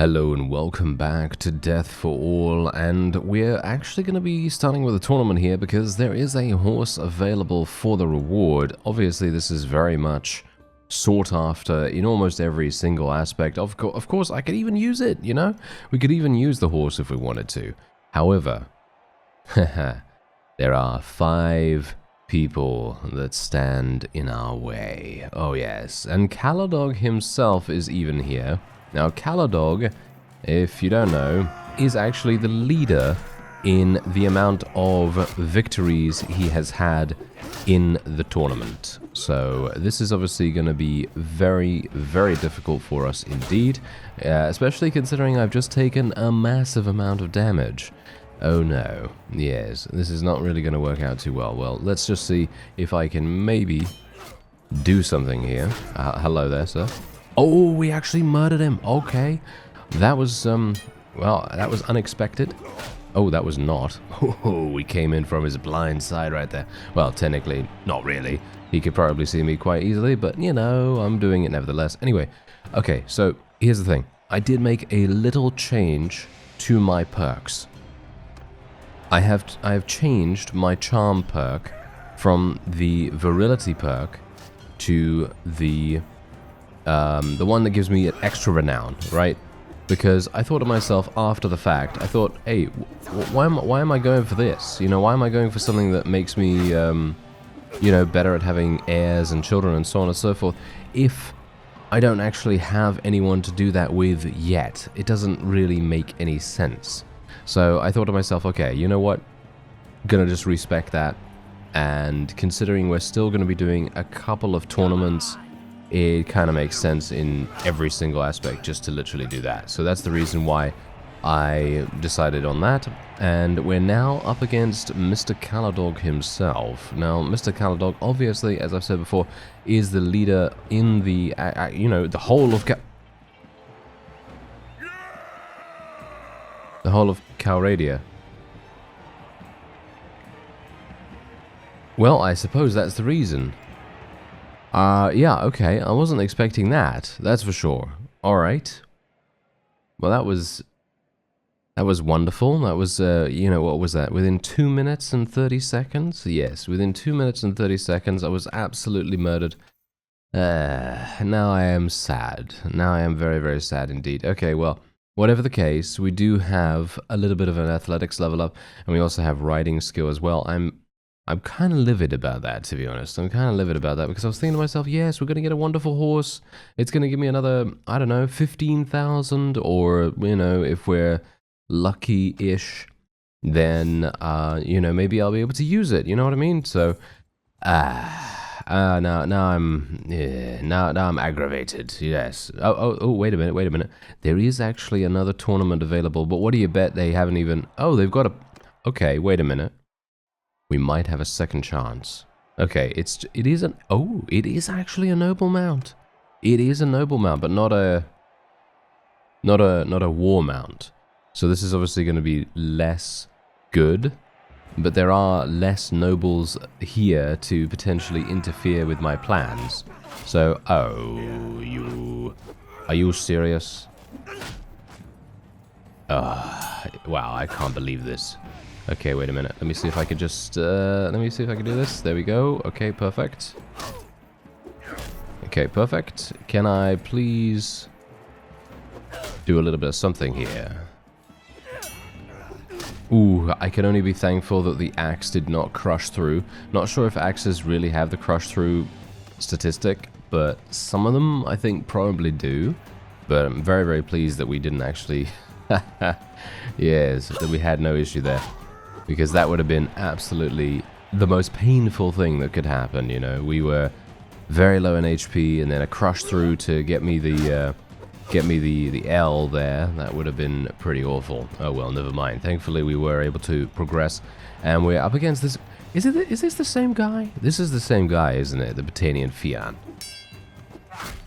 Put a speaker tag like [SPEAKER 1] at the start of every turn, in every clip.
[SPEAKER 1] Hello and welcome back to Death for All, and we're actually going to be starting with a tournament here because there is a horse available for the reward. Obviously this is very much sought after in almost every single aspect. Of course I could even use it, you know? We could even use the horse if we wanted to. However, there are 5 people that stand in our way. Oh yes, and Caladog himself is even here. Now, Caladog, if you don't know, is actually the leader in the amount of victories he has had in the tournament. So this is obviously going to be very, very difficult for us indeed, especially considering I've just taken a massive amount of damage. Oh no, yes, this is not really going to work out too well. Well, let's just see if I can maybe do something here. Hello there, sir. Oh, we actually murdered him. Okay. That was, well, that was unexpected. Oh, that was not. Oh, we came in from his blind side right there. Well, technically, not really. He could probably see me quite easily, but, you know, I'm doing it nevertheless. Anyway, okay, so here's the thing. I did make a little change to my perks. I have changed my charm perk from the virility perk to the one that gives me an extra renown, right? Because I thought to myself after the fact, I thought, hey, why am I going for this? You know, why am I going for something that makes me, you know, better at having heirs and children and so on and so forth, if I don't actually have anyone to do that with yet? It doesn't really make any sense. So I thought to myself, okay, you know what? Gonna just respect that. And considering we're still going to be doing a couple of tournaments, it kind of makes sense in every single aspect just to literally do that. So that's the reason why I decided on that. And we're now up against Mr. Caladog himself. Now, Mr. Caladog, obviously, as I've said before, is the leader in the, you know, the whole of Calradia. Well, I suppose that's the reason. Yeah, okay, I wasn't expecting that, that's for sure. Alright. Well, that was wonderful. That was, you know, what was that? Within 2 minutes and 30 seconds? Yes, within 2 minutes and 30 seconds, I was absolutely murdered. Now I am sad. Now I am very, very sad indeed. Okay, well, whatever the case, we do have a little bit of an athletics level up, and we also have riding skill as well. I'm kind of livid about that, to be honest. I'm kind of livid about that because I was thinking to myself, yes, we're going to get a wonderful horse. It's going to give me another, I don't know, 15,000, or, you know, if we're lucky-ish, then, you know, maybe I'll be able to use it. You know what I mean? So, now I'm aggravated. Yes. Oh, wait a minute. There is actually another tournament available, but what do you bet they haven't even... Oh, they've got a... Okay, wait a minute. We might have a second chance. Okay, it is actually a noble mount. It is a noble mount, but not a war mount. So this is obviously going to be less good, but there are less nobles here to potentially interfere with my plans. So, are you serious? Wow, I can't believe this. Okay, wait a minute. Let me see if I could just, let me see if I can do this. There we go. Okay, perfect. Okay, perfect. Can I please do a little bit of something here? Ooh, I can only be thankful that the axe did not crush through. Not sure if axes really have the crush through statistic, but some of them I think probably do. But I'm very, very pleased that we didn't actually... Yes, that we had no issue there. Because that would have been absolutely the most painful thing that could happen, you know. We were very low in HP, and then a crush through to get me the L there. That would have been pretty awful. Oh well, never mind. Thankfully, we were able to progress, and we're up against this. Is this the same guy? This is the same guy, isn't it? The Botanian Fian.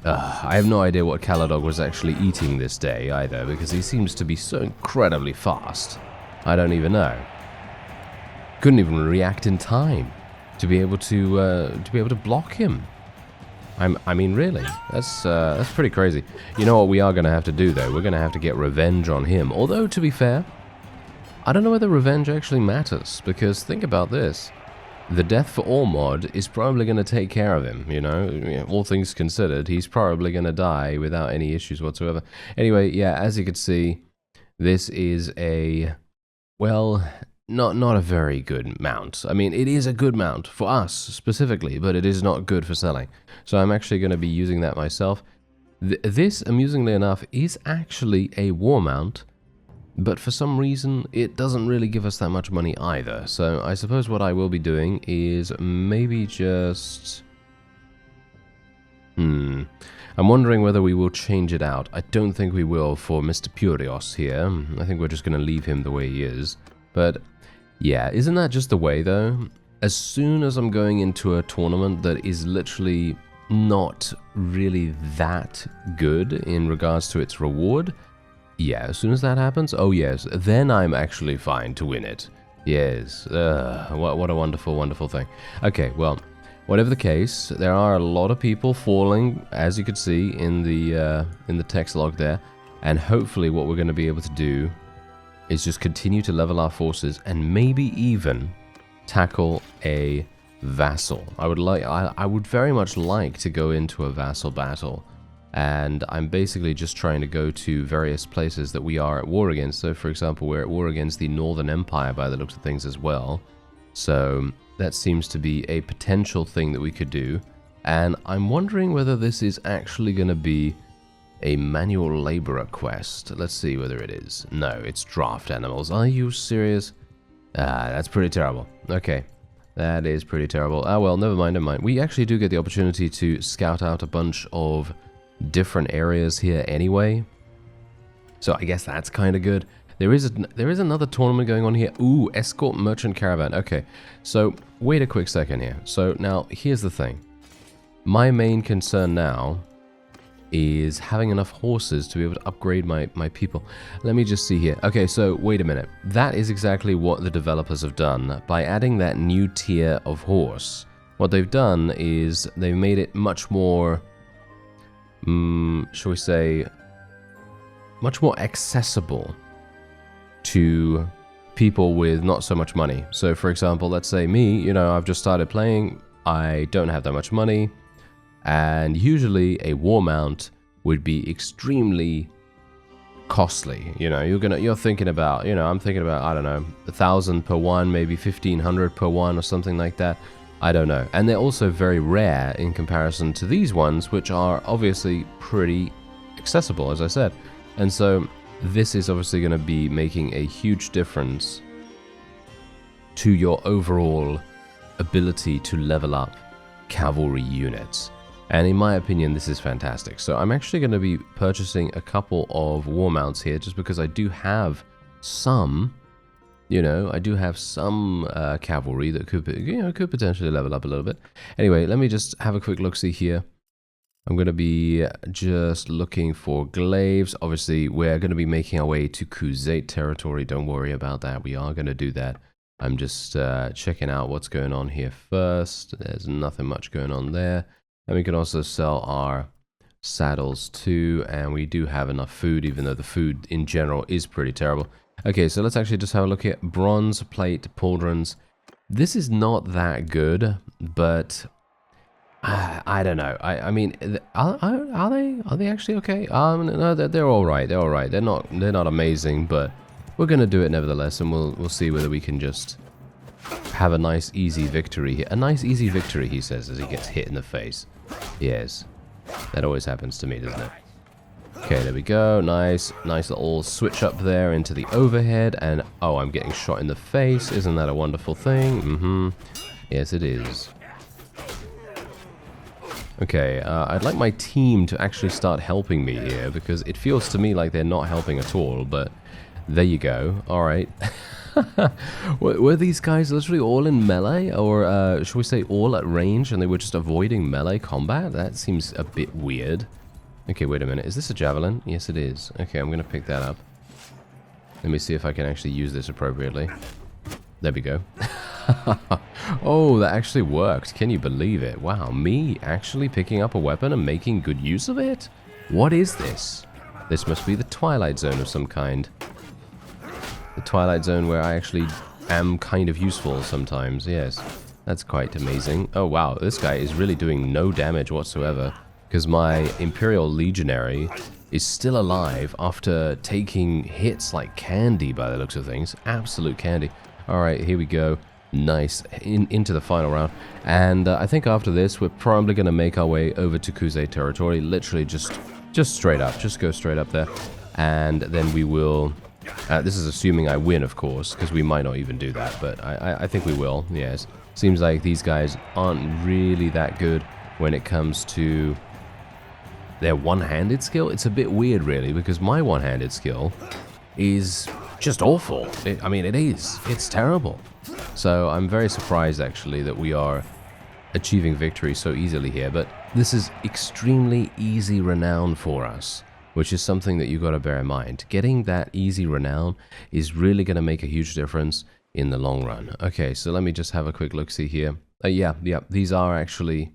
[SPEAKER 1] I have no idea what Caladog was actually eating this day either, because he seems to be so incredibly fast. I don't even know. Couldn't even react in time to be able to block him. I mean, really, that's pretty crazy. You know what we are going to have to do, though? We're going to have to get revenge on him. Although, to be fair, I don't know whether revenge actually matters, because think about this. The Death for All mod is probably going to take care of him, you know? All things considered, he's probably going to die without any issues whatsoever. Anyway, yeah, as you can see, this is a, well, not a very good mount. I mean, it is a good mount for us specifically, but it is not good for selling. So I'm actually going to be using that myself. This, amusingly enough, is actually a war mount, but for some reason it doesn't really give us that much money either. So I suppose what I will be doing is maybe just... I'm wondering whether we will change it out. I don't think we will for Mr. Purios here. I think we're just going to leave him the way he is. But yeah, isn't that just the way though? As soon as I'm going into a tournament that is literally not really that good in regards to its reward, yeah, as soon as that happens, oh yes, then I'm actually fine to win it. Yes, what a wonderful, wonderful thing. Okay, well, whatever the case, there are a lot of people falling, as you can see in the text log there, and hopefully what we're going to be able to do is just continue to level our forces and maybe even tackle a vassal. I would very much like to go into a vassal battle, and I'm basically just trying to go to various places that we are at war against. So for example, we're at war against the Northern Empire by the looks of things as well. So that seems to be a potential thing that we could do, and I'm wondering whether this is actually going to be a manual laborer quest. Let's see whether it is. No, it's draft animals. Are you serious? That's pretty terrible. Okay, that is pretty terrible. Ah, well, never mind, never mind. We actually do get the opportunity to scout out a bunch of different areas here anyway, so I guess that's kind of good. There is another tournament going on here. Ooh, escort merchant caravan. Okay, so wait a quick second here. So now here's the thing. My main concern now is having enough horses to be able to upgrade my people. Let me just see here. Okay, so wait a minute. That is exactly what the developers have done. By adding that new tier of horse, what they've done is they've made it much more, shall we say, much more accessible to people with not so much money. So for example, let's say me, you know, I've just started playing, I don't have that much money, and usually a war mount would be extremely costly. You know, you're thinking about, you know, I'm thinking about, I don't know, 1,000 per one, maybe 1,500 per one or something like that. I don't know. And they're also very rare in comparison to these ones, which are obviously pretty accessible, as I said. And so this is obviously going to be making a huge difference to your overall ability to level up cavalry units. And in my opinion, this is fantastic. So I'm actually going to be purchasing a couple of war mounts here, just because I do have some, you know, I do have some cavalry that could, could potentially level up a little bit. Anyway, let me just have a quick look-see here. I'm going to be just looking for glaives. Obviously, we're going to be making our way to Khuzait territory. Don't worry about that. We are going to do that. I'm just checking out what's going on here first. There's nothing much going on there. And we can also sell our saddles too, and we do have enough food, even though the food in general is pretty terrible. Okay, so let's actually just have a look at bronze plate pauldrons. This is not that good, but I don't know. I mean, are they actually okay? No, they're all right. They're all right. They're not amazing, but we're gonna do it nevertheless, and we'll see whether we can just have a nice easy victory here. A nice easy victory, he says, as he gets hit in the face. Yes, that always happens to me, doesn't it? Okay, there we go. Nice little switch up there into the overhead, and oh, I'm getting shot in the face. Isn't that a wonderful thing? Yes, it is. Okay, I'd like my team to actually start helping me here, because it feels to me like they're not helping at all, but there you go. Alright. Were these guys literally all in melee, or should we say all at range, and they were just avoiding melee combat? That seems a bit weird. Okay, wait a minute. Is this a javelin? Yes, it is. Okay, I'm going to pick that up. Let me see if I can actually use this appropriately. There we go. Oh, that actually worked. Can you believe it? Wow, me actually picking up a weapon and making good use of it? What is this? This must be the Twilight Zone of some kind. The Twilight Zone where I actually am kind of useful sometimes, yes. That's quite amazing. Oh wow, this guy is really doing no damage whatsoever, because my Imperial Legionary is still alive after taking hits like candy by the looks of things. Absolute candy. Alright, here we go. Nice. Into the final round. And I think after this, we're probably going to make our way over to Khuzait territory. Literally just straight up. Just go straight up there. And then we will... this is assuming I win, of course, because we might not even do that. But I think we will, yes. Seems like these guys aren't really that good when it comes to their one-handed skill. It's a bit weird, really, because my one-handed skill is just awful. I mean, it is. It's terrible. So I'm very surprised, actually, that we are achieving victory so easily here. But this is extremely easy renown for us, which is something that you've got to bear in mind. Getting that easy renown is really going to make a huge difference in the long run. Okay, so let me just have a quick look-see here. Yeah, these are actually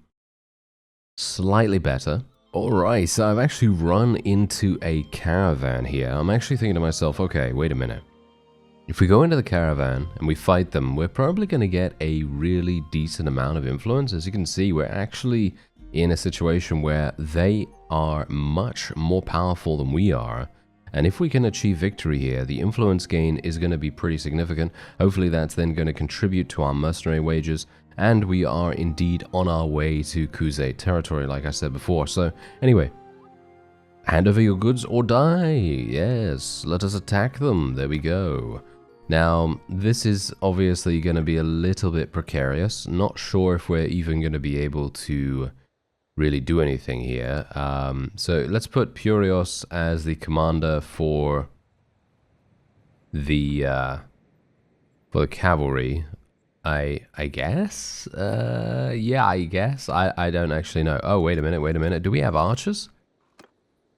[SPEAKER 1] slightly better. Alright, so I've actually run into a caravan here. I'm actually thinking to myself, okay, wait a minute. If we go into the caravan and we fight them, we're probably going to get a really decent amount of influence. As you can see, we're actually in a situation where they are much more powerful than we are. And if we can achieve victory here, the influence gain is going to be pretty significant. Hopefully that's then going to contribute to our mercenary wages. And we are indeed on our way to Khuzait territory, like I said before. So, anyway, hand over your goods or die. Yes, let us attack them. There we go. Now, this is obviously going to be a little bit precarious. Not sure if we're even going to be able to really do anything here. So, let's put Purios as the commander for the cavalry. I guess? Yeah, I guess. I don't actually know. Oh, wait a minute. Do we have archers?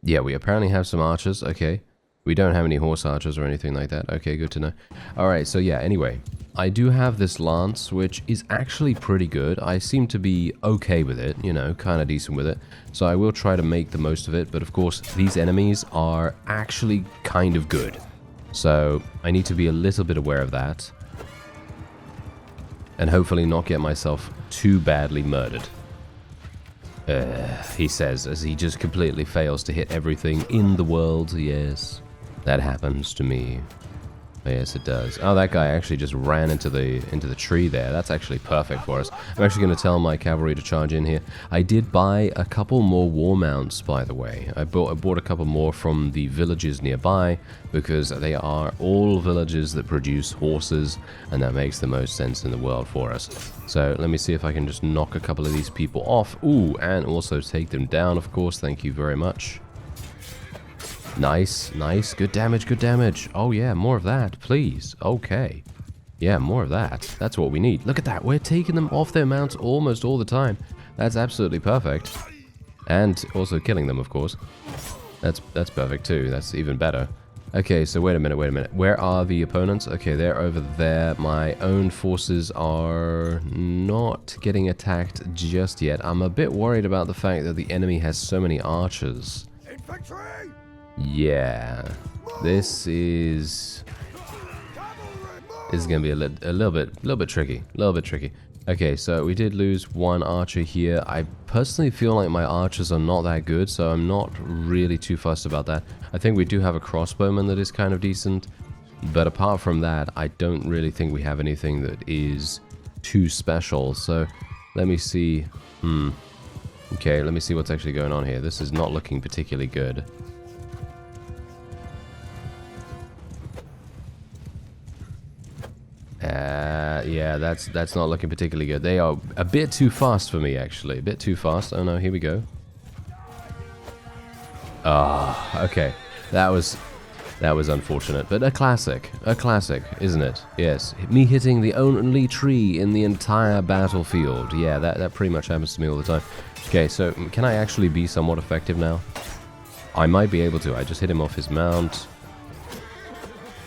[SPEAKER 1] Yeah, we apparently have some archers. Okay. We don't have any horse archers or anything like that. Okay, good to know. Alright, so yeah, anyway. I do have this lance, which is actually pretty good. I seem to be okay with it, you know, kind of decent with it. So I will try to make the most of it. But of course, these enemies are actually kind of good. So I need to be a little bit aware of that. And hopefully not get myself too badly murdered. He says, as he just completely fails to hit everything in the world. Yes, that happens to me. Yes, it does. Oh, that guy actually just ran into the tree there. That's actually perfect for us. I'm actually going to tell my cavalry to charge in here. I did buy a couple more war mounts, by the way. I bought a couple more from the villages nearby because they are all villages that produce horses, and that makes the most sense in the world for us. So let me see if I can just knock a couple of these people off. Ooh, and also take them down, of course. Thank you very much. Nice, nice. Good damage, good damage. Oh yeah, more of that, please. Okay. Yeah, more of that. That's what we need. Look at that. We're taking them off their mounts almost all the time. That's absolutely perfect. And also killing them, of course. That's perfect too. That's even better. Okay, so wait a minute. Where are the opponents? Okay, they're over there. My own forces are not getting attacked just yet. I'm a bit worried about the fact that the enemy has so many archers. Infantry! Yeah, this is going to be a little bit tricky. Okay, so we did lose one archer here. I personally feel like my archers are not that good, so I'm not really too fussed about that. I think we do have a crossbowman that is kind of decent, but apart from that, I don't really think we have anything that is too special. So let me see. Okay, let me see what's actually going on here. This is not looking particularly good. Yeah, that's not looking particularly good. They are a bit too fast for me, actually. A bit too fast. Oh no, here we go. Ah, okay. That was unfortunate, but a classic, isn't it? Yes, me hitting the only tree in the entire battlefield. Yeah, that pretty much happens to me all the time. Okay, so can I actually be somewhat effective now? I might be able to. I just hit him off his mount.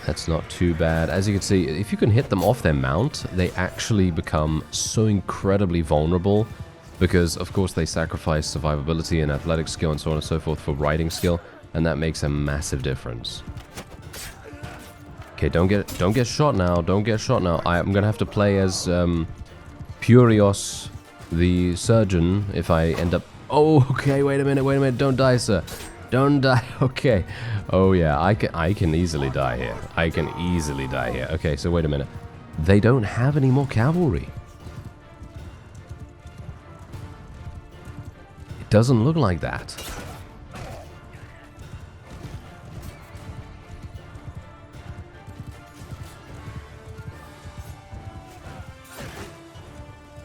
[SPEAKER 1] That's not too bad. As you can see, if you can hit them off their mount, they actually become so incredibly vulnerable because, of course, they sacrifice survivability and athletic skill and so on and so forth for riding skill, and that makes a massive difference. Okay, don't get shot now. Don't get shot now. I'm gonna have to play as Purios, the surgeon, if I end up... Oh, okay, wait a minute. Don't die, sir. Don't die. Okay. Oh, yeah, I can easily die here. I can easily die here. Okay, so wait a minute. They don't have any more cavalry. It doesn't look like that.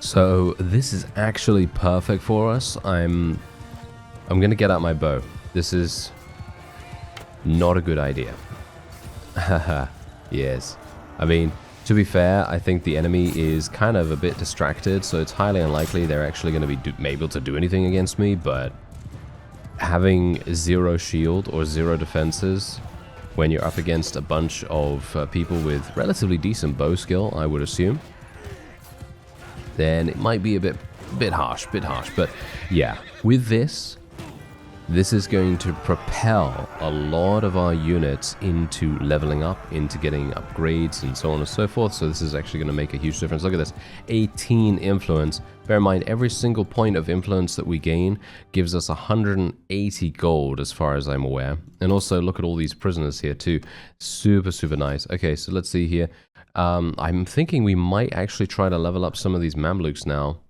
[SPEAKER 1] So this is actually perfect for us. I'm gonna get out my bow. This is not a good idea. Haha, yes. I mean, to be fair, I think the enemy is kind of a bit distracted, so it's highly unlikely they're actually going to be able to do anything against me, but having 0 shield or 0 defenses when you're up against a bunch of people with relatively decent bow skill, I would assume, then it might be a bit harsh, but yeah, with this is going to propel a lot of our units into leveling up, into getting upgrades and so on and so forth. So this is actually going to make a huge difference. Look at this, 18 influence. Bear in mind, every single point of influence that we gain gives us 180 gold as far as I'm aware. And also look at all these prisoners here too. Super nice. Okay, so let's see here. I'm thinking we might actually try to level up some of these Mamluks now.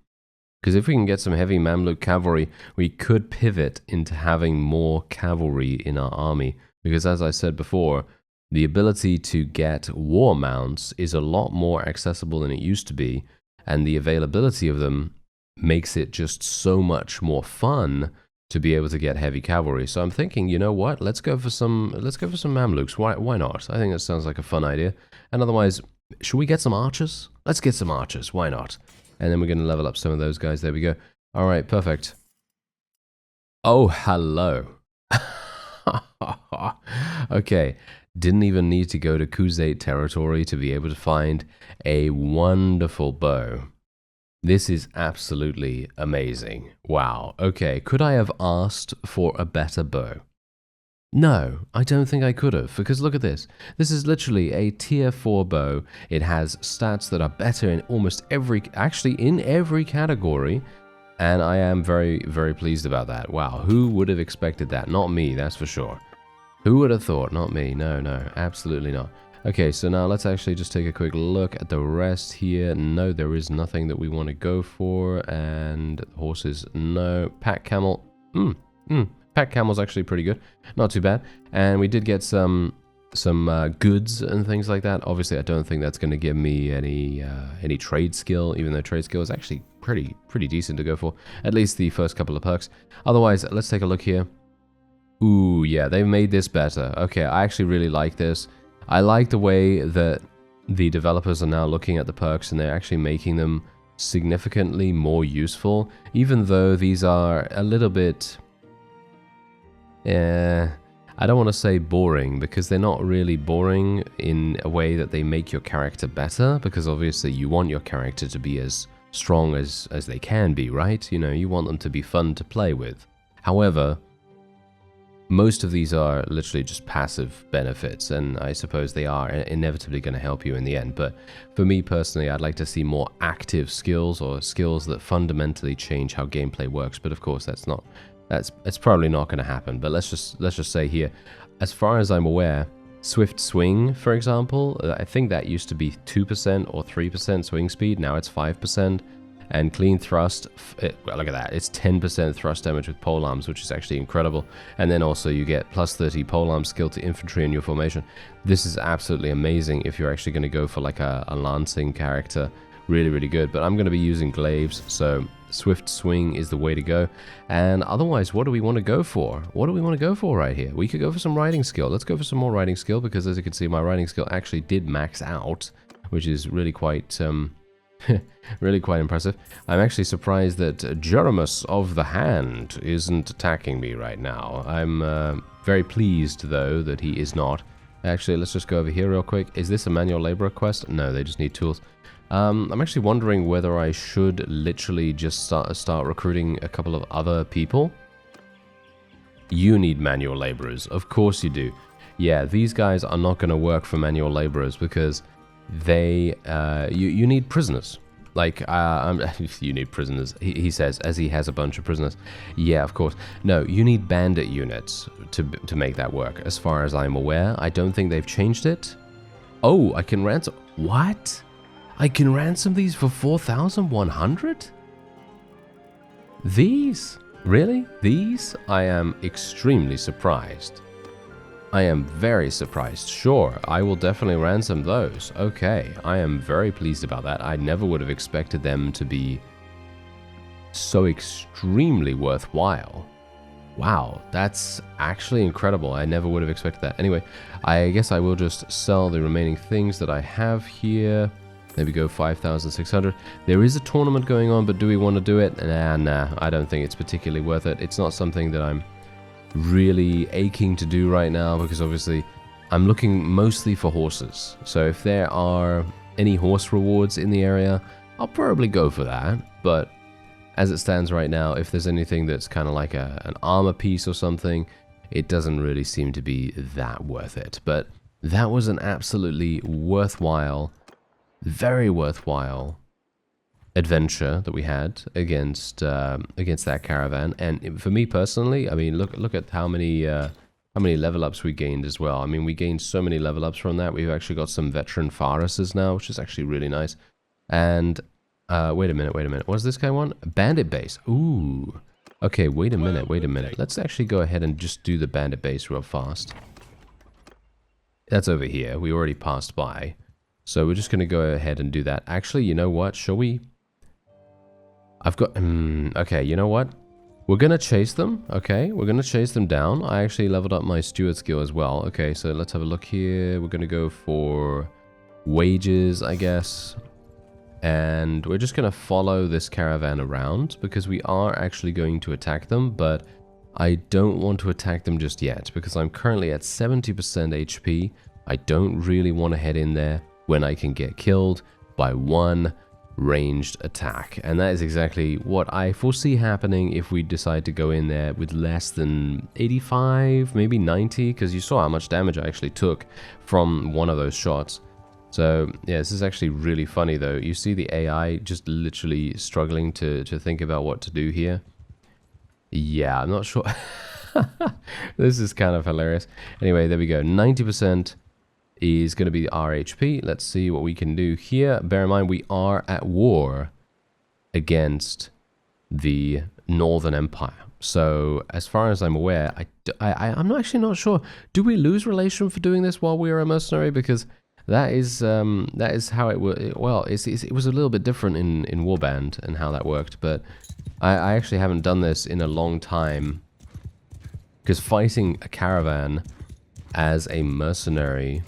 [SPEAKER 1] Because if we can get some heavy Mamluk cavalry, we could pivot into having more cavalry in our army. Because as I said before, the ability to get war mounts is a lot more accessible than it used to be. And the availability of them makes it just so much more fun to be able to get heavy cavalry. So I'm thinking, you know what? Let's go for some Mamluks. Why not? I think that sounds like a fun idea. And otherwise, should we get some archers? Let's get some archers. Why not? And then we're going to level up some of those guys. There we go. All right, perfect. Oh, hello. Okay, didn't even need to go to Khuzait territory to be able to find a wonderful bow. This is absolutely amazing. Wow. Okay, could I have asked for a better bow? No, I don't think I could have, because look at this. This is literally a tier 4 bow. It has stats that are better in almost actually in every category, and I am very pleased about that. Wow, who would have expected that? Not me, that's for sure. Who would have thought? Not me. No, absolutely not. Okay, so now let's actually just take a quick look at the rest here. No, there is nothing that we want to go for, and horses, no. Pack camel, Pack camel's actually pretty good, not too bad. And we did get some goods and things like that. Obviously, I don't think that's going to give me any trade skill, even though trade skill is actually pretty decent to go for. At least the first couple of perks. Otherwise, let's take a look here. Ooh, yeah, they've made this better. Okay, I actually really like this. I like the way that the developers are now looking at the perks and they're actually making them significantly more useful, even though these are a little bit... I don't want to say boring, because they're not really boring in a way that they make your character better, because obviously you want your character to be as strong as they can be, right? You know, you want them to be fun to play with. However, most of these are literally just passive benefits, and I suppose they are inevitably going to help you in the end. But for me personally, I'd like to see more active skills, or skills that fundamentally change how gameplay works. But of course, it's probably not going to happen. But let's just say here, as far as I'm aware, Swift Swing, for example, I think that used to be 2% or 3% swing speed. Now it's 5%. And Clean Thrust, look at that, it's 10% thrust damage with polearms, which is actually incredible. And then also you get plus 30 polearm skill to infantry in your formation. This is absolutely amazing if you're actually going to go for like a lancing character. Really good. But I'm going to be using glaives, so Swift Swing is the way to go. And otherwise, what do we want to go for? What do we want to go for right here? We could go for some riding skill. Let's go for some more riding skill, because as you can see, my riding skill actually did max out, which is really quite... really quite impressive. I'm actually surprised that Jeremus of the Hand isn't attacking me right now. I'm very pleased, though, that he is not. Actually, let's just go over here real quick. Is this a manual labor quest? No, they just need tools. I'm actually wondering whether I should literally just start recruiting a couple of other people. You need manual laborers. Of course you do. Yeah, these guys are not going to work for manual laborers because they... you need prisoners. Like, you need prisoners, he says, as he has a bunch of prisoners. Yeah, of course. No, you need bandit units to make that work. As far as I'm aware, I don't think they've changed it. Oh, I can ransom... What? I can ransom these for 4,100? These? Really? These? I am extremely surprised. I am very surprised. Sure, I will definitely ransom those. Okay, I am very pleased about that. I never would have expected them to be so extremely worthwhile. Wow, that's actually incredible. I never would have expected that. Anyway, I guess I will just sell the remaining things that I have here. There we go, 5,600. There is a tournament going on, but do we want to do it? Nah, I don't think it's particularly worth it. It's not something that I'm really aching to do right now because obviously I'm looking mostly for horses. So if there are any horse rewards in the area, I'll probably go for that. But as it stands right now, if there's anything that's kind of like an armor piece or something, it doesn't really seem to be that worth it. But that was an absolutely worthwhile, very worthwhile adventure that we had against that caravan. And for me personally, I mean, look at how many level ups we gained as well. I mean, we gained so many level ups from that. We've actually got some veteran Faruses now, which is actually really nice. And wait a minute. What does this guy want? Bandit base. Ooh. Okay, wait a minute. Let's actually go ahead and just do the bandit base real fast. That's over here. We already passed by. So we're just going to go ahead and do that. Actually, you know what? Shall we? I've got... okay, you know what? We're going to chase them. Okay, we're going to chase them down. I actually leveled up my steward skill as well. Okay, so let's have a look here. We're going to go for wages, I guess. And we're just going to follow this caravan around because we are actually going to attack them. But I don't want to attack them just yet because I'm currently at 70% HP. I don't really want to head in there when I can get killed by one ranged attack. And that is exactly what I foresee happening if we decide to go in there with less than 85, maybe 90, because you saw how much damage I actually took from one of those shots. So yeah, this is actually really funny though. You see the AI just literally struggling to think about what to do here. Yeah, I'm not sure. This is kind of hilarious. Anyway, there we go. 90% is going to be our HP. Let's see what we can do here. Bear in mind, we are at war against the Northern Empire. So, as far as I'm aware, I'm actually not sure. Do we lose relation for doing this while we are a mercenary? Because that is how it was. Well, it was a little bit different in Warband and how that worked. But I actually haven't done this in a long time. Because fighting a caravan as a mercenary...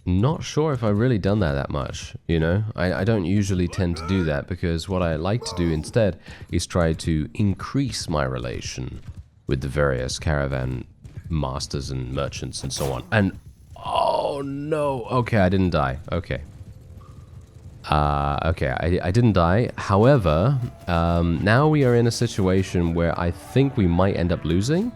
[SPEAKER 1] Not sure if I've really done that much, you know? I don't usually tend to do that because what I like to do instead is try to increase my relation with the various caravan masters and merchants and so on. And, oh no, okay, I didn't die, okay. Okay, I didn't die. However, now we are in a situation where I think we might end up losing.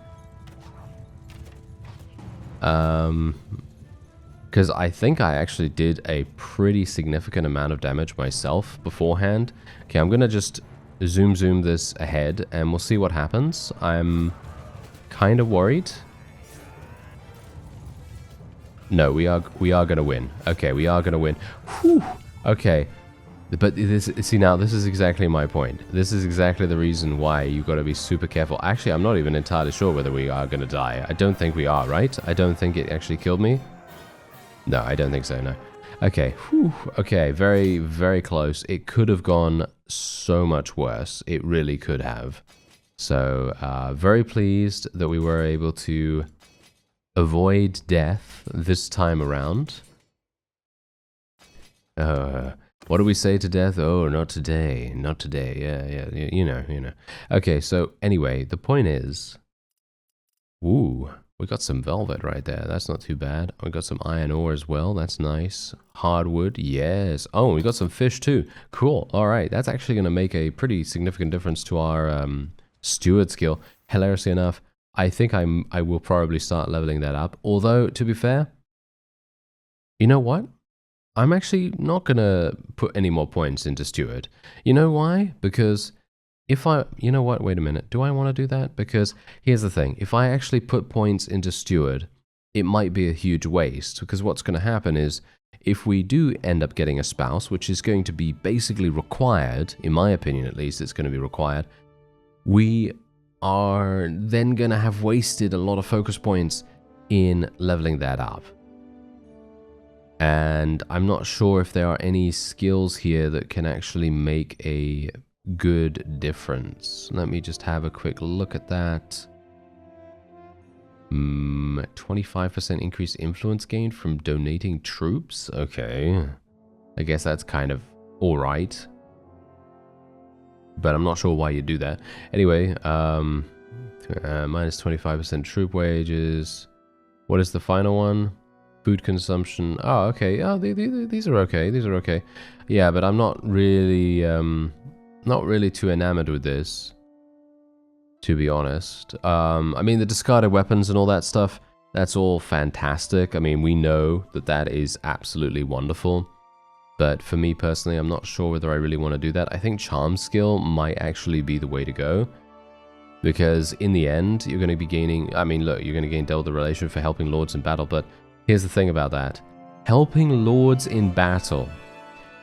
[SPEAKER 1] Because I think I actually did a pretty significant amount of damage myself beforehand. Okay, I'm going to just zoom this ahead and we'll see what happens. I'm kind of worried. No, we are going to win. Okay, we are going to win. Whew. Okay. But see now, this is exactly my point. This is exactly the reason why you've got to be super careful. Actually, I'm not even entirely sure whether we are going to die. I don't think we are, right? I don't think it actually killed me. No, I don't think so, no. Okay, whew. Okay, very, very close. It could have gone so much worse. It really could have. So, very pleased that we were able to avoid death this time around. What do we say to death? Oh, not today. Not today. Yeah, you know. Okay, so anyway, the point is... Ooh, We got some velvet right there. That's not too bad. We got some iron ore as well. That's nice. Hardwood, yes. Oh, we got some fish too. Cool. All right, that's actually going to make a pretty significant difference to our steward skill. Hilariously enough, I think I will probably start leveling that up. Although, to be fair, you know what? I'm actually not going to put any more points into steward. You know why? Because you know what, wait a minute, do I want to do that? Because here's the thing, if I actually put points into steward, it might be a huge waste, because what's going to happen is, if we do end up getting a spouse, which is going to be basically required, in my opinion at least, it's going to be required, we are then going to have wasted a lot of focus points in leveling that up. And I'm not sure if there are any skills here that can actually make a good difference. Let me just have a quick look at that. 25% increased influence gained from donating troops? Okay. I guess that's kind of alright. But I'm not sure why you do that. Anyway, minus 25% troop wages. What is the final one? Food consumption. Oh, okay. Oh, these are okay. These are okay. Yeah, but I'm not really too enamored with this, to be honest. I mean, the discarded weapons and all that stuff, that's all fantastic. I mean, we know that that is absolutely wonderful. But for me personally, I'm not sure whether I really want to do that. I think charm skill might actually be the way to go. Because in the end, you're going to be gaining... I mean, look, you're going to gain double the relation for helping lords in battle. But here's the thing about that. Helping lords in battle...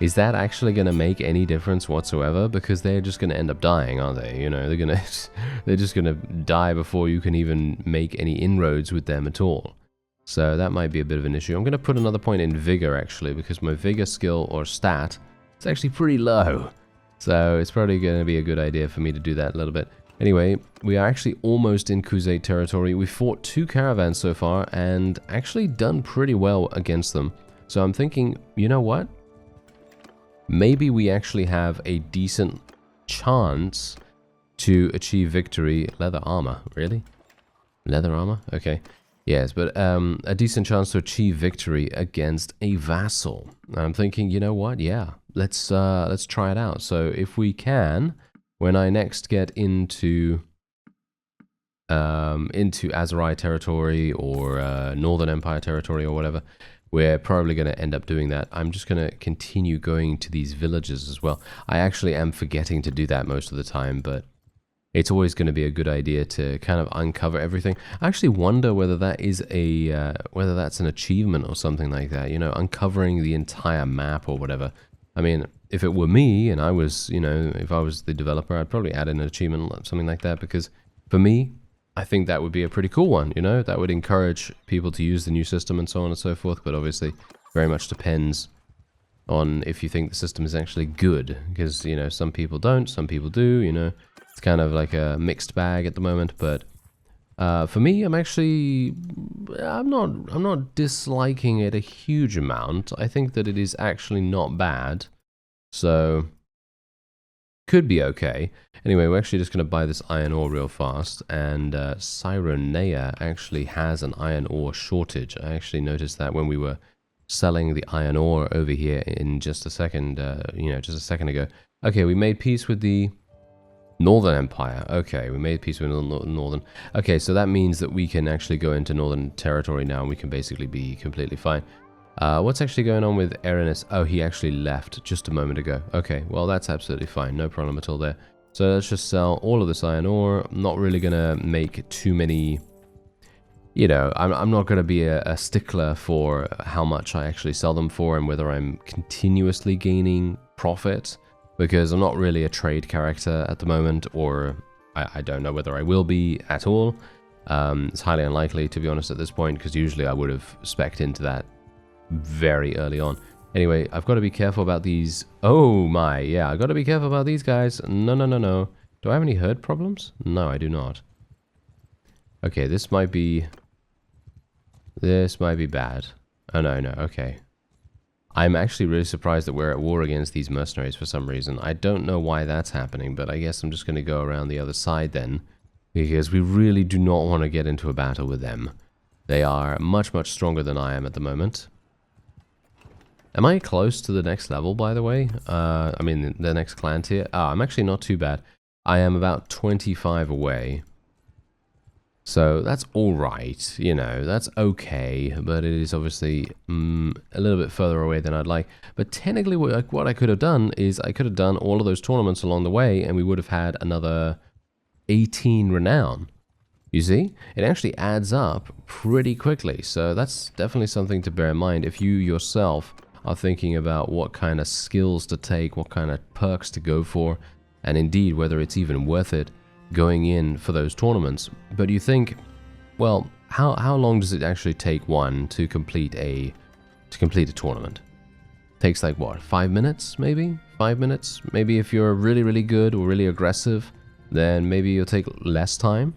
[SPEAKER 1] Is that actually going to make any difference whatsoever? Because they're just going to end up dying, aren't they? You know, they're just going to die before you can even make any inroads with them at all. So that might be a bit of an issue. I'm going to put another point in vigor, actually, because my vigor skill or stat is actually pretty low. So it's probably going to be a good idea for me to do that a little bit. Anyway, we are actually almost in Khuzait territory. We fought 2 caravans so far and actually done pretty well against them. So I'm thinking, you know what? Maybe we actually have a decent chance to achieve victory. Leather armor, really? Leather armor? Okay. Yes, but a decent chance to achieve victory against a vassal. And I'm thinking, you know what? Yeah, let's try it out. So if we can, when I next get into Azerai territory or Northern Empire territory or whatever, we're probably going to end up doing that. I'm just going to continue going to these villages as well. I actually am forgetting to do that most of the time, but it's always going to be a good idea to kind of uncover everything. I actually wonder whether that is whether that's an achievement or something like that, you know, uncovering the entire map or whatever. I mean, if it were me and I was, you know, if I was the developer, I'd probably add in an achievement, something like that, because for me, I think that would be a pretty cool one, you know, that would encourage people to use the new system and so on and so forth, but obviously very much depends on if you think the system is actually good, because, you know, some people don't, some people do, you know, it's kind of like a mixed bag at the moment, but for me, I'm not disliking it a huge amount. I think that it is actually not bad, so could be okay. Anyway, we're actually just going to buy this iron ore real fast, and Cyrenea actually has an iron ore shortage. I actually noticed that when we were selling the iron ore over here in just a second, you know, just a second ago. Okay, we made peace with the Northern Empire. Okay, we made peace with Northern. Okay, so that means that we can actually go into Northern territory now, and we can basically be completely fine. What's actually going on with Erinus? Oh, he actually left just a moment ago. Okay, well, that's absolutely fine. No problem at all there. So let's just sell all of this iron ore. I'm not really going to make too many... You know, I'm not going to be a stickler for how much I actually sell them for and whether I'm continuously gaining profit, because I'm not really a trade character at the moment, or I don't know whether I will be at all. It's highly unlikely, to be honest, at this point, because usually I would have spec'd into that very early on. Anyway, I've got to be careful about these. Oh my, yeah, I've got to be careful about these guys. No, no, no, no. Do I have any herd problems? No, I do not. Okay, this might be bad. Oh, no, no, okay. I'm actually really surprised that we're at war against these mercenaries for some reason. I don't know why that's happening, but I guess I'm just going to go around the other side then, because we really do not want to get into a battle with them. They are much, much stronger than I am at the moment. Am I close to the next level, by the way? I mean, the next clan tier? Ah, I'm actually not too bad. I am about 25 away. So that's alright, you know, that's okay, but it is obviously a little bit further away than I'd like. But technically what I could have done is I could have done all of those tournaments along the way and we would have had another 18 renown. You see? It actually adds up pretty quickly, so that's definitely something to bear in mind if you yourself are thinking about what kind of skills to take, what kind of perks to go for, and indeed whether it's even worth it going in for those tournaments. But you think, well, how long does it actually take one to complete a tournament? It takes like what, 5 minutes maybe? 5 minutes? Maybe if you're really, really good or really aggressive, then maybe it'll take less time.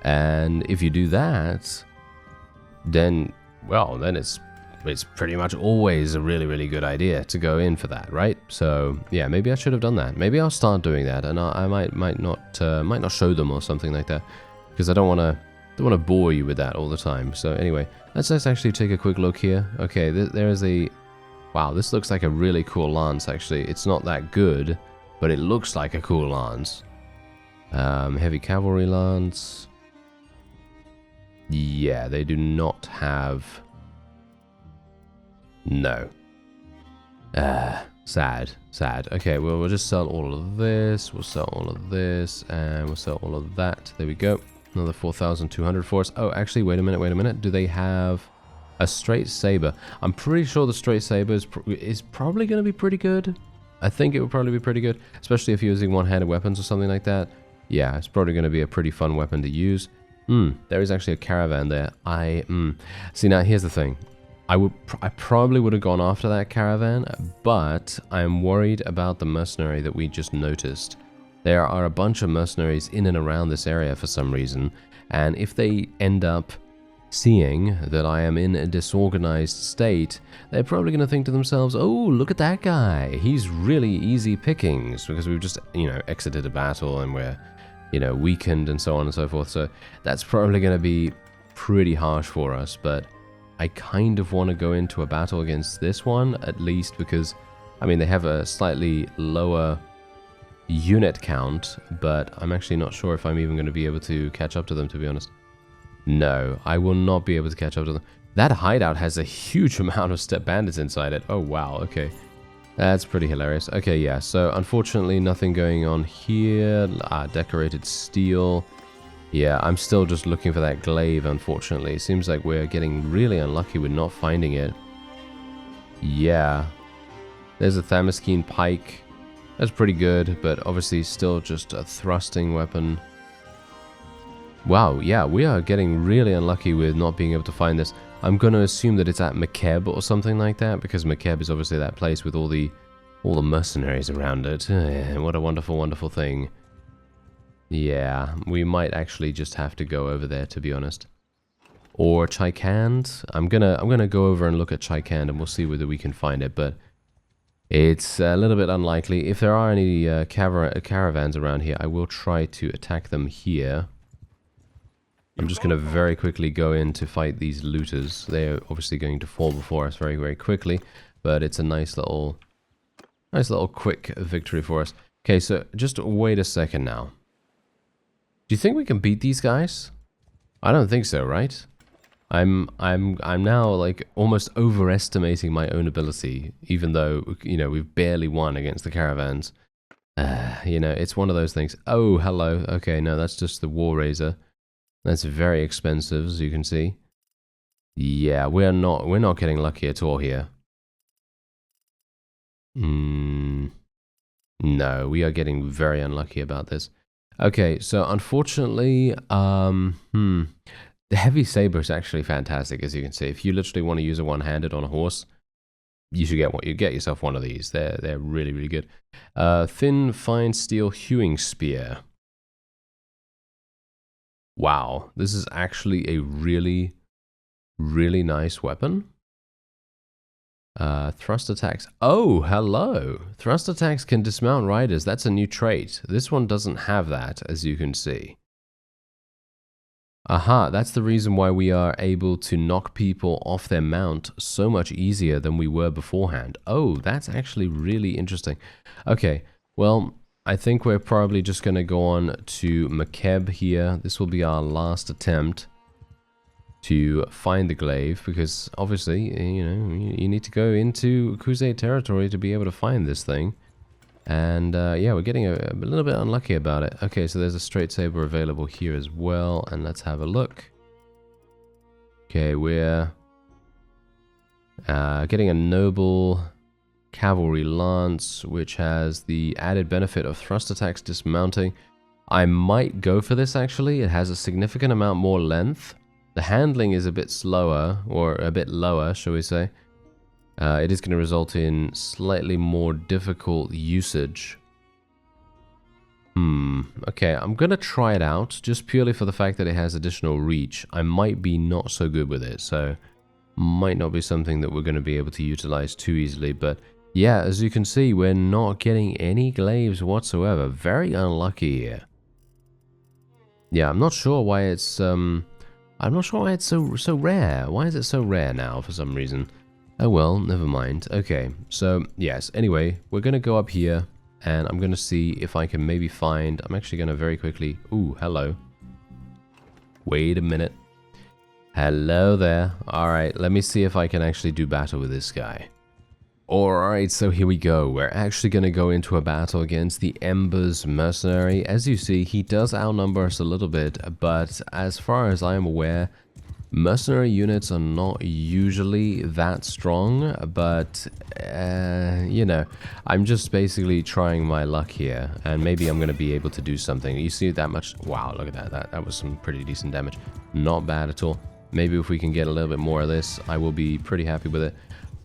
[SPEAKER 1] And if you do that, then, well, then it's pretty much always a really, really good idea to go in for that, right? So yeah, maybe I should have done that. Maybe I'll start doing that, and I might not show them or something like that, because I don't want to bore you with that all the time. So anyway, let's actually take a quick look here. Okay, there is a, wow, this looks like a really cool lance. Actually, it's not that good, but it looks like a cool lance. Heavy cavalry lance. Yeah, they do not have. No. Sad. Okay, well, we'll just sell all of this. We'll sell all of this. And we'll sell all of that. There we go. Another 4,200 for us. Oh, actually, wait a minute. Do they have a straight saber? I'm pretty sure the straight saber is probably going to be pretty good. I think it would probably be pretty good. Especially if you're using one-handed weapons or something like that. Yeah, it's probably going to be a pretty fun weapon to use. There is actually a caravan there. See, now, here's the thing. I probably would have gone after that caravan, but I'm worried about the mercenary that we just noticed. There are a bunch of mercenaries in and around this area for some reason, and if they end up seeing that I am in a disorganized state, they're probably going to think to themselves, oh, look at that guy. He's really easy pickings, because we've just, you know, exited a battle and we're, you know, weakened and so on and so forth. So that's probably going to be pretty harsh for us, but I kind of want to go into a battle against this one, at least because, I mean, they have a slightly lower unit count, but I'm actually not sure if I'm even going to be able to catch up to them, to be honest. No, I will not be able to catch up to them. That hideout has a huge amount of step bandits inside it. Oh, wow, okay. That's pretty hilarious. Okay, yeah, so unfortunately nothing going on here. Decorated steel. Yeah, I'm still just looking for that glaive, unfortunately. It seems like we're getting really unlucky with not finding it. Yeah. There's a Thamaskene pike. That's pretty good, but obviously still just a thrusting weapon. Wow, yeah, we are getting really unlucky with not being able to find this. I'm going to assume that it's at Mekeb or something like that, because Mekeb is obviously that place with all the mercenaries around it. What a wonderful, wonderful thing. Yeah, we might actually just have to go over there, to be honest. Or Chaikand. I'm gonna go over and look at Chaikand, and we'll see whether we can find it, but it's a little bit unlikely. If there are any caravans around here, I will try to attack them here. I'm just gonna very quickly go in to fight these looters. They're obviously going to fall before us very, very quickly, but it's a nice little quick victory for us. Okay, so just wait a second now. Do you think we can beat these guys? I don't think so, right? I'm now like almost overestimating my own ability, even though, you know, we've barely won against the caravans. You know, it's one of those things. Oh, hello. Okay, no, that's just the War Razor. That's very expensive, as you can see. Yeah, we're not getting lucky at all here. No, we are getting very unlucky about this. Okay, so unfortunately, the heavy saber is actually fantastic, as you can see. If you literally want to use a one-handed on a horse, you should get yourself one of these. They're really, really good. Thin, fine steel hewing spear. Wow, this is actually a really, really nice weapon. Thrust attacks. Oh, hello. Thrust attacks can dismount riders. That's a new trait. This one doesn't have that, as you can see. Aha, that's the reason why we are able to knock people off their mount so much easier than we were beforehand. Oh, that's actually really interesting. Okay, well, I think we're probably just going to go on to Makeb here. This will be our last attempt to find the glaive, because obviously, you know, you need to go into Khuzait territory to be able to find this thing. And yeah, we're getting a little bit unlucky about it. Okay, so there's a straight saber available here as well, and let's have a look. Okay, we're getting a noble cavalry lance, which has the added benefit of thrust attacks dismounting. I might go for this actually. It has a significant amount more length. The handling is a bit slower, or a bit lower, shall we say. It is going to result in slightly more difficult usage. Okay, I'm going to try it out, just purely for the fact that it has additional reach. I might be not so good with it, so might not be something that we're going to be able to utilize too easily. But yeah, as you can see, we're not getting any glaives whatsoever. Very unlucky here. Yeah, I'm not sure why it's so rare. Why is it so rare now for some reason? Oh well, never mind. Okay, so yes, anyway, we're going to go up here and I'm going to see if I can maybe find... I'm actually going to very quickly... Ooh, hello. Wait a minute. Hello there. Alright, let me see if I can actually do battle with this guy. Alright, so here we go. We're actually going to go into a battle against the Embers mercenary. As you see, he does outnumber us a little bit, but as far as I am aware, mercenary units are not usually that strong, but, you know, I'm just basically trying my luck here, and maybe I'm going to be able to do something. You see that much? Wow, look at that. That was some pretty decent damage. Not bad at all. Maybe if we can get a little bit more of this, I will be pretty happy with it.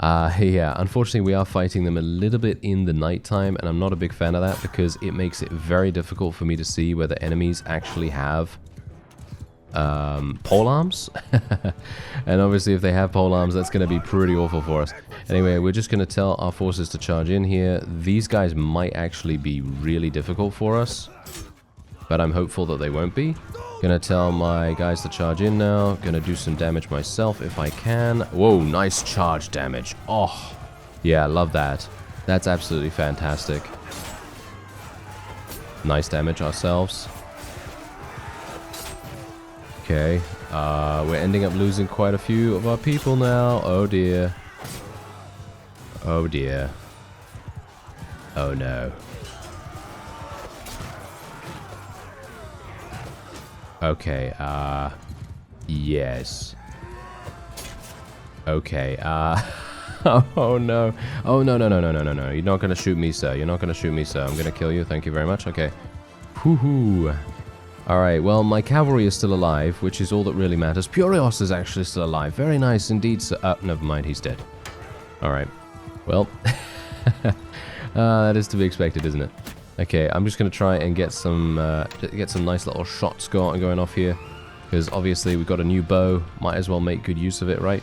[SPEAKER 1] Yeah, unfortunately we are fighting them a little bit in the nighttime, and I'm not a big fan of that because it makes it very difficult for me to see whether enemies actually have pole arms. And obviously if they have pole arms, that's going to be pretty awful for us. Anyway, we're just going to tell our forces to charge in here. These guys might actually be really difficult for us, but I'm hopeful that they won't be. Gonna tell my guys to charge in now. Gonna do some damage myself if I can. Whoa, nice charge damage. Oh, yeah, love that. That's absolutely fantastic. Nice damage ourselves. Okay, we're ending up losing quite a few of our people now. Oh dear. Oh dear. Oh no. Okay, yes. Okay, oh no. Oh no, no, no, no, no, no, no. You're not gonna shoot me, sir. You're not gonna shoot me, sir. I'm gonna kill you. Thank you very much. Okay. Whoo-hoo. Alright, well, my cavalry is still alive, which is all that really matters. Purios is actually still alive. Very nice indeed, sir. Never mind, he's dead. Alright. Well, that is to be expected, isn't it? Okay, I'm just going to try and get some nice little shots going off here, because obviously we've got a new bow. Might as well make good use of it, right?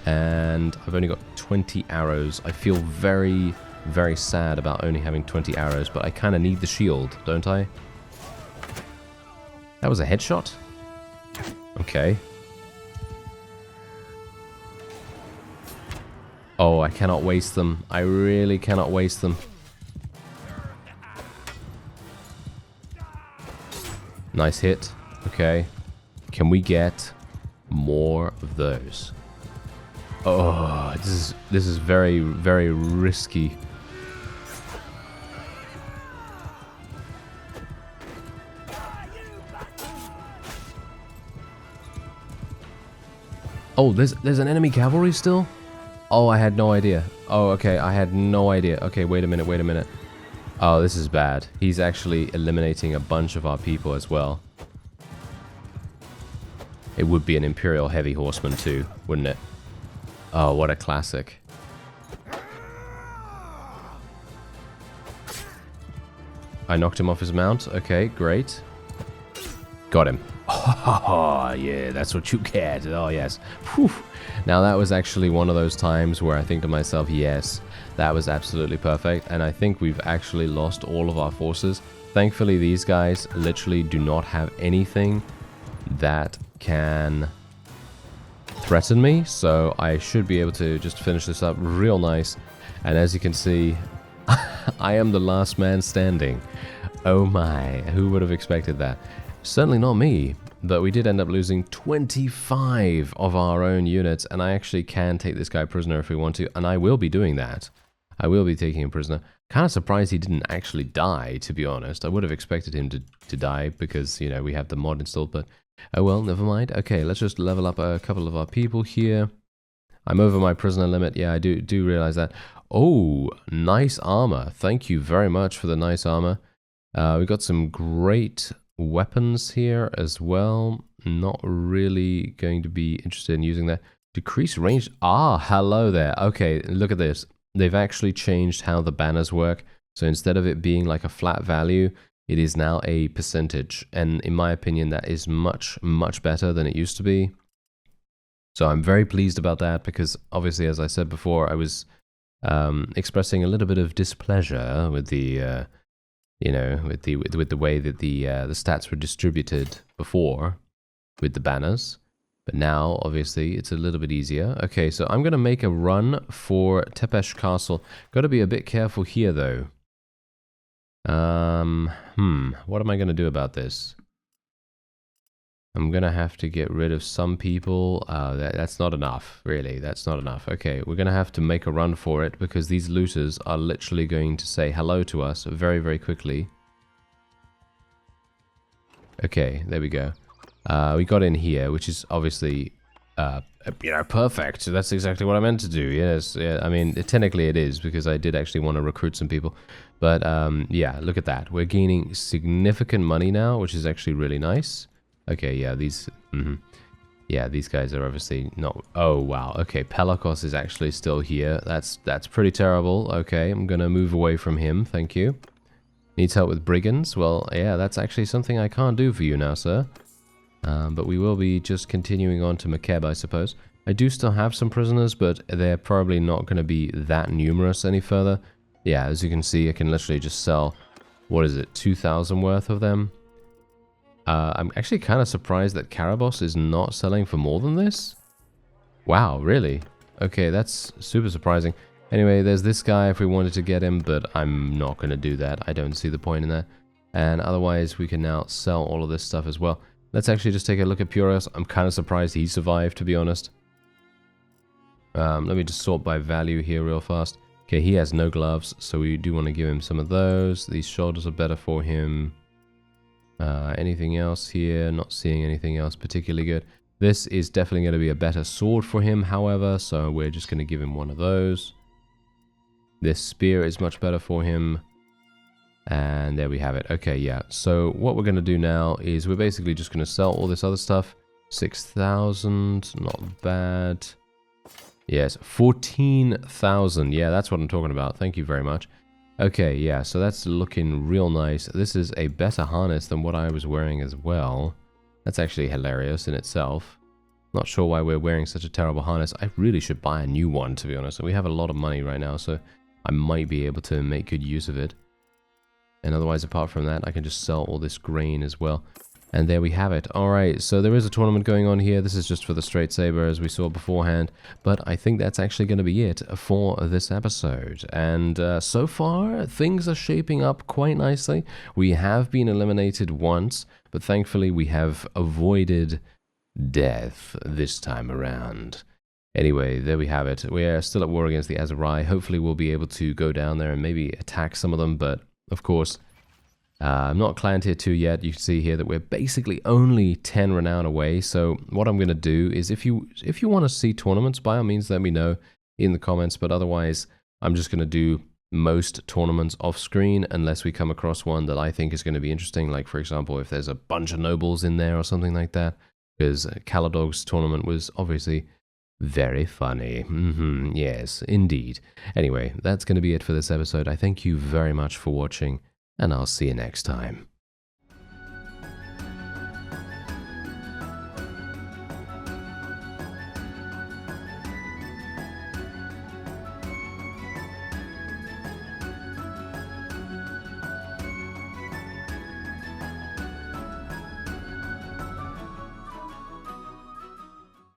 [SPEAKER 1] And I've only got 20 arrows. I feel very, very sad about only having 20 arrows, but I kind of need the shield, don't I? That was a headshot? Okay. Oh, I cannot waste them. I really cannot waste them. Nice hit. Okay. Can we get more of those? Oh, this is very, very risky. Oh, there's an enemy cavalry still? Oh, I had no idea. Oh, okay, I had no idea. Okay, wait a minute, wait a minute. Oh, this is bad. He's actually eliminating a bunch of our people as well. It would be an Imperial Heavy Horseman too, wouldn't it? Oh, what a classic. I knocked him off his mount. Okay, great. Got him. Oh, yeah, that's what you get. Oh, yes. Whew. Now, that was actually one of those times where I think to myself, yes, that was absolutely perfect. And I think we've actually lost all of our forces. Thankfully, these guys literally do not have anything. that can threaten me, so I should be able to just finish this up real nice. And as you can see, I am the last man standing. Oh my, who would have expected that? Certainly not me, but we did end up losing 25 of our own units, and I actually can take this guy prisoner if we want to, and I will be doing that. I will be taking him prisoner. Kind of surprised he didn't actually die, to be honest. I would have expected him to die because, you know, we have the mod installed, but oh well, never mind. Okay, let's just level up a couple of our people here. I'm over my prisoner limit. Yeah, I do realize that. Oh, nice armor. Thank you very much for the nice armor. We got some great weapons here as well. Not really going to be interested in using that. Decrease range. Ah, hello there. Okay, look at this. They've actually changed how the banners work. So instead of it being like a flat value, it is now a percentage. And in my opinion, that is much, much better than it used to be. So I'm very pleased about that because obviously, as I said before, I was expressing a little bit of displeasure with the, you know, with the way that the stats were distributed before with the banners. But now, obviously, it's a little bit easier. Okay, so I'm going to make a run for Tepesh Castle. Got to be a bit careful here, though. What am I going to do about this? I'm going to have to get rid of some people. That's not enough, really. That's not enough. Okay, we're going to have to make a run for it because these looters are literally going to say hello to us very, very quickly. Okay, there we go. We got in here, which is obviously, you know, perfect. That's exactly what I meant to do. Yes, yeah, I mean, technically it is because I did actually want to recruit some people. But yeah, look at that. We're gaining significant money now, which is actually really nice. Okay, yeah, these, yeah, these guys are obviously not. Oh wow. Okay, Pelagos is actually still here. That's pretty terrible. Okay, I'm gonna move away from him. Thank you. Needs help with brigands. Well, yeah, that's actually something I can't do for you now, sir. But we will be just continuing on to Makeb, I suppose. I do still have some prisoners, but they're probably not going to be that numerous any further. Yeah, as you can see, I can literally just sell, what is it, 2,000 worth of them. I'm actually kind of surprised that Karabos is not selling for more than this. Wow, really? Okay, that's super surprising. Anyway, there's this guy if we wanted to get him, but I'm not going to do that. I don't see the point in that. And otherwise, we can now sell all of this stuff as well. Let's actually just take a look at Puros. I'm kind of surprised he survived, to be honest. Let me just sort by value here real fast. Okay, he has no gloves, so we do want to give him some of those. These shoulders are better for him. Anything else here? Not seeing anything else particularly good. This is definitely going to be a better sword for him, however, so we're just going to give him one of those. This spear is much better for him. And there we have it. Okay, yeah. So what we're going to do now is we're basically just going to sell all this other stuff. 6,000, not bad. Yes, 14,000. Yeah, that's what I'm talking about. Thank you very much. Okay, yeah, so that's looking real nice. This is a better harness than what I was wearing as well. That's actually hilarious in itself. Not sure why we're wearing such a terrible harness. I really should buy a new one, to be honest. We have a lot of money right now, so I might be able to make good use of it. And otherwise, apart from that, I can just sell all this grain as well. And there we have it. Alright, so there is a tournament going on here. This is just for the straight saber, as we saw beforehand. But I think that's actually going to be it for this episode. And so far, things are shaping up quite nicely. We have been eliminated once, but thankfully we have avoided death this time around. Anyway, there we have it. We are still at war against the Azurai. Hopefully we'll be able to go down there and maybe attack some of them, but of course, I'm not clan tier 2 yet. You can see here that we're basically only 10 renown away. So what I'm going to do is if you want to see tournaments, by all means, let me know in the comments. But otherwise, I'm just going to do most tournaments off screen unless we come across one that I think is going to be interesting. Like, for example, if there's a bunch of nobles in there or something like that. Because Caladog's tournament was obviously very funny. Yes, indeed. Anyway, that's going to be it for this episode. I thank you very much for watching, and I'll see you next time.